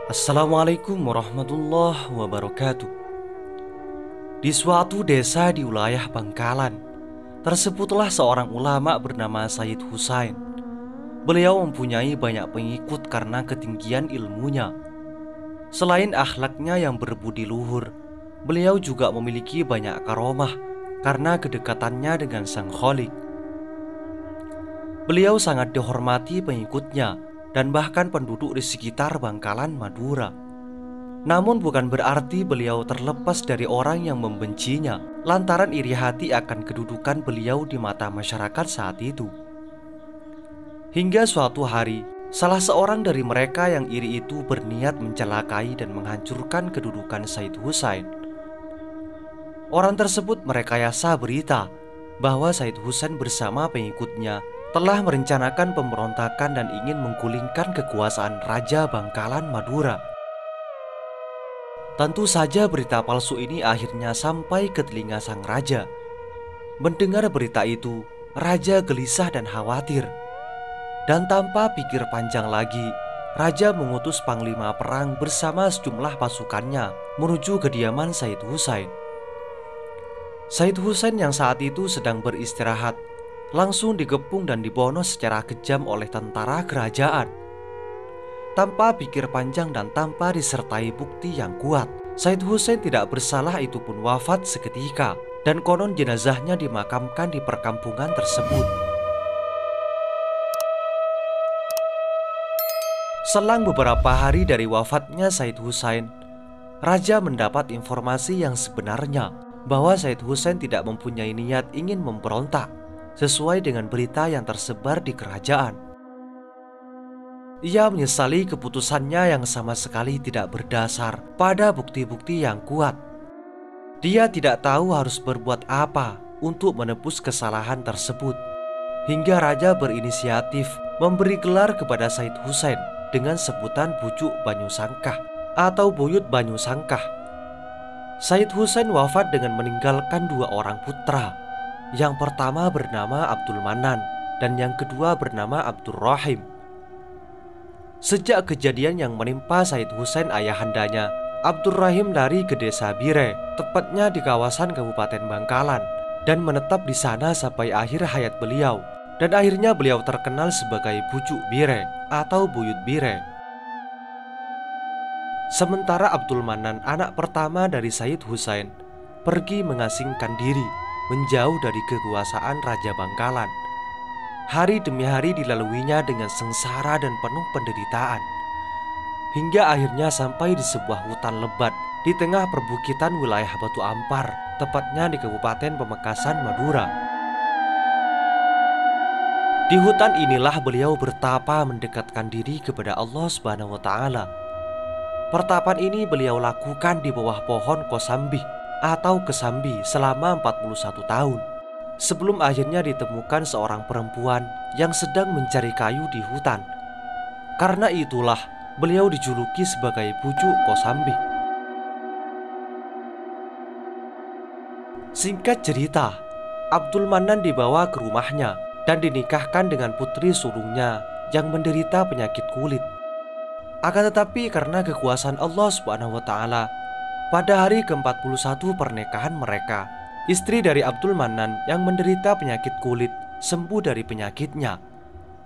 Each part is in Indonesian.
Assalamualaikum warahmatullahi wabarakatuh. Di suatu desa di wilayah Bangkalan, tersebutlah seorang ulama bernama Sayyid Husain. Beliau mempunyai banyak pengikut karena ketinggian ilmunya. Selain akhlaknya yang berbudi luhur, beliau juga memiliki banyak karomah karena kedekatannya dengan Sang Khalik. Beliau sangat dihormati pengikutnya dan bahkan penduduk di sekitar Bangkalan, Madura. Namun bukan berarti beliau terlepas dari orang yang membencinya lantaran iri hati akan kedudukan beliau di mata masyarakat saat itu. Hingga suatu hari, salah seorang dari mereka yang iri itu berniat mencelakai dan menghancurkan kedudukan Said Husain. Orang tersebut merekayasa berita bahwa Said Husain bersama pengikutnya telah merencanakan pemberontakan dan ingin menggulingkan kekuasaan Raja Bangkalan, Madura. Tentu saja berita palsu ini akhirnya sampai ke telinga sang raja. Mendengar berita itu, raja gelisah dan khawatir. Dan tanpa pikir panjang lagi, raja mengutus panglima perang bersama sejumlah pasukannya menuju kediaman Said Husain. Said Husain yang saat itu sedang beristirahat langsung digepung dan dibunuh secara kejam oleh tentara kerajaan. Tanpa pikir panjang dan tanpa disertai bukti yang kuat, Said Husain tidak bersalah itu pun wafat seketika, dan konon jenazahnya dimakamkan di perkampungan tersebut. Selang beberapa hari dari wafatnya Said Husain, raja mendapat informasi yang sebenarnya bahwa Said Husain tidak mempunyai niat ingin memberontak sesuai dengan berita yang tersebar di kerajaan. Ia menyesali keputusannya yang sama sekali tidak berdasar pada bukti-bukti yang kuat. Dia tidak tahu harus berbuat apa untuk menebus kesalahan tersebut. Hingga raja berinisiatif memberi gelar kepada Said Husain dengan sebutan Bujuk Banyu Sangkah atau Buyut Banyu Sangkah. Said Husain wafat dengan meninggalkan dua orang putra. Yang pertama bernama Abdul Manan dan yang kedua bernama Abdul Rahim. Sejak kejadian yang menimpa Said Husain ayahandanya, Abdul Rahim lari ke desa Bire, tepatnya di kawasan Kabupaten Bangkalan, dan menetap di sana sampai akhir hayat beliau. Dan akhirnya beliau terkenal sebagai Bujuk Bire atau Buyut Bire. Sementara Abdul Manan, anak pertama dari Said Husain, pergi mengasingkan diri, menjauh dari kekuasaan Raja Bangkalan. Hari demi hari dilaluinya dengan sengsara dan penuh penderitaan, hingga akhirnya sampai di sebuah hutan lebat di tengah perbukitan wilayah Batu Ampar, tepatnya di Kabupaten Pamekasan, Madura. Di hutan inilah beliau bertapa mendekatkan diri kepada Allah Subhanahu wa Ta'ala. Pertapan ini beliau lakukan di bawah pohon kosambi atau kesambi selama 41 tahun. Sebelum akhirnya ditemukan seorang perempuan yang sedang mencari kayu di hutan. Karena itulah beliau dijuluki sebagai Bujuk Kosambi. Singkat cerita, Abdul Manan dibawa ke rumahnya dan dinikahkan dengan putri sulungnya yang menderita penyakit kulit. Akan tetapi karena kekuasaan Allah Subhanahu wa Ta'ala, pada hari ke-41 pernikahan mereka, istri dari Abdul Manan yang menderita penyakit kulit sembuh dari penyakitnya.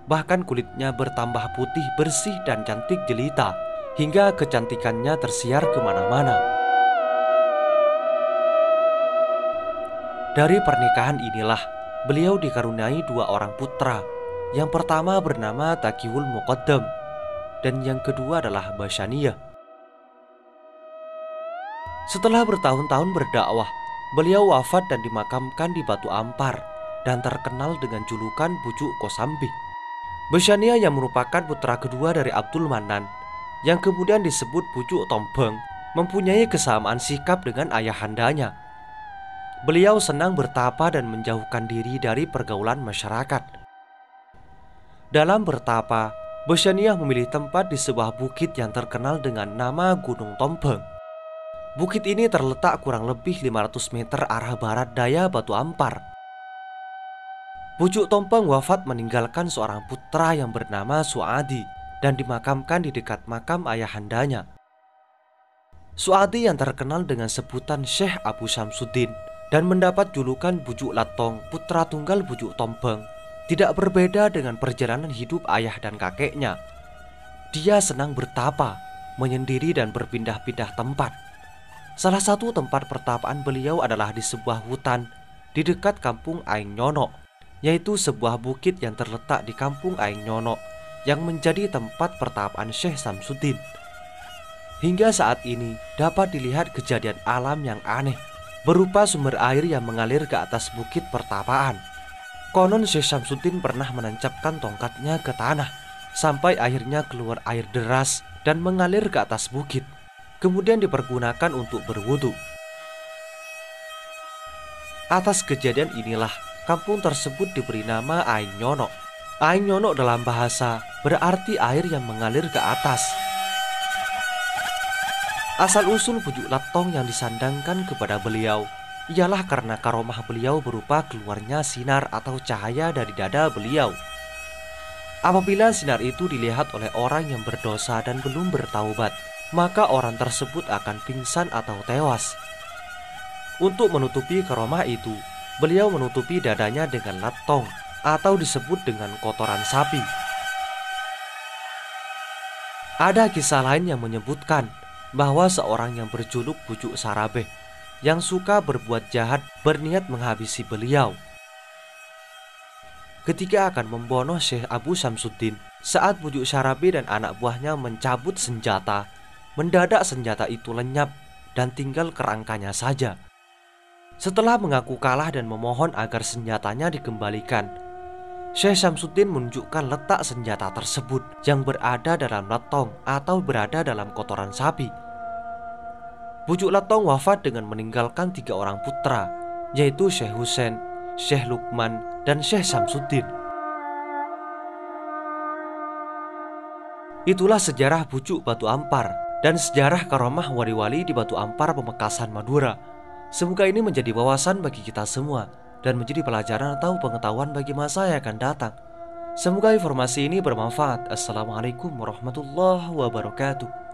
Bahkan kulitnya bertambah putih bersih dan cantik jelita, hingga kecantikannya tersiar kemana-mana. Dari pernikahan inilah beliau dikaruniai dua orang putra. Yang pertama bernama Taqiyul Muqaddam dan yang kedua adalah Basyaniyah. Setelah bertahun-tahun berdakwah, beliau wafat dan dimakamkan di Batu Ampar dan terkenal dengan julukan Bujuk Kosambi. Basyaniyah yang merupakan putra kedua dari Abdul Manan, yang kemudian disebut Bujuk Tombeng, mempunyai kesamaan sikap dengan ayahandanya. Beliau senang bertapa dan menjauhkan diri dari pergaulan masyarakat. Dalam bertapa, Basyaniyah memilih tempat di sebuah bukit yang terkenal dengan nama Gunung Tombeng. Bukit ini terletak kurang lebih 500 meter arah barat daya Batu Ampar. Bujuk Tombeng wafat meninggalkan seorang putra yang bernama Suadi dan dimakamkan di dekat makam ayahandanya. Suadi yang terkenal dengan sebutan Syekh Abu Syamsuddin dan mendapat julukan Bujuk Latong, putra tunggal Bujuk Tombeng, tidak berbeda dengan perjalanan hidup ayah dan kakeknya. Dia senang bertapa, menyendiri dan berpindah-pindah tempat. Salah satu tempat pertapaan beliau adalah di sebuah hutan di dekat kampung Aing Nyono, yaitu sebuah bukit yang terletak di kampung Aing Nyono yang menjadi tempat pertapaan Syekh Syamsuddin. Hingga saat ini dapat dilihat kejadian alam yang aneh, berupa sumber air yang mengalir ke atas bukit pertapaan. Konon Syekh Syamsuddin pernah menancapkan tongkatnya ke tanah sampai akhirnya keluar air deras dan mengalir ke atas bukit, kemudian dipergunakan untuk berwudu. Atas kejadian inilah kampung tersebut diberi nama Aing Nyono. Aing Nyono dalam bahasa berarti air yang mengalir ke atas. Asal-usul Bujuk Latong yang disandangkan kepada beliau ialah karena karomah beliau berupa keluarnya sinar atau cahaya dari dada beliau. Apabila sinar itu dilihat oleh orang yang berdosa dan belum bertaubat, maka orang tersebut akan pingsan atau tewas. Untuk menutupi karomah itu, beliau menutupi dadanya dengan latong atau disebut dengan kotoran sapi. Ada kisah lain yang menyebutkan bahwa seorang yang berjuluk Bujuk Sarabeh yang suka berbuat jahat berniat menghabisi beliau. Ketika akan membunuh Syekh Abu Syamsuddin, saat Bujuk Sarabeh dan anak buahnya mencabut senjata, mendadak senjata itu lenyap dan tinggal kerangkanya saja. Setelah mengaku kalah dan memohon agar senjatanya dikembalikan, Syekh Syamsuddin menunjukkan letak senjata tersebut yang berada dalam latong atau berada dalam kotoran sapi. Bujuk Latong wafat dengan meninggalkan 3 orang putra, yaitu Syekh Husain, Syekh Lukman, dan Syekh Syamsuddin. Itulah sejarah Bujuk Batu Ampar dan sejarah karomah wali-wali di Batu Ampar, Pamekasan, Madura. Semoga ini menjadi wawasan bagi kita semua dan menjadi pelajaran atau pengetahuan bagi masa yang akan datang. Semoga informasi ini bermanfaat. Assalamualaikum warahmatullahi wabarakatuh.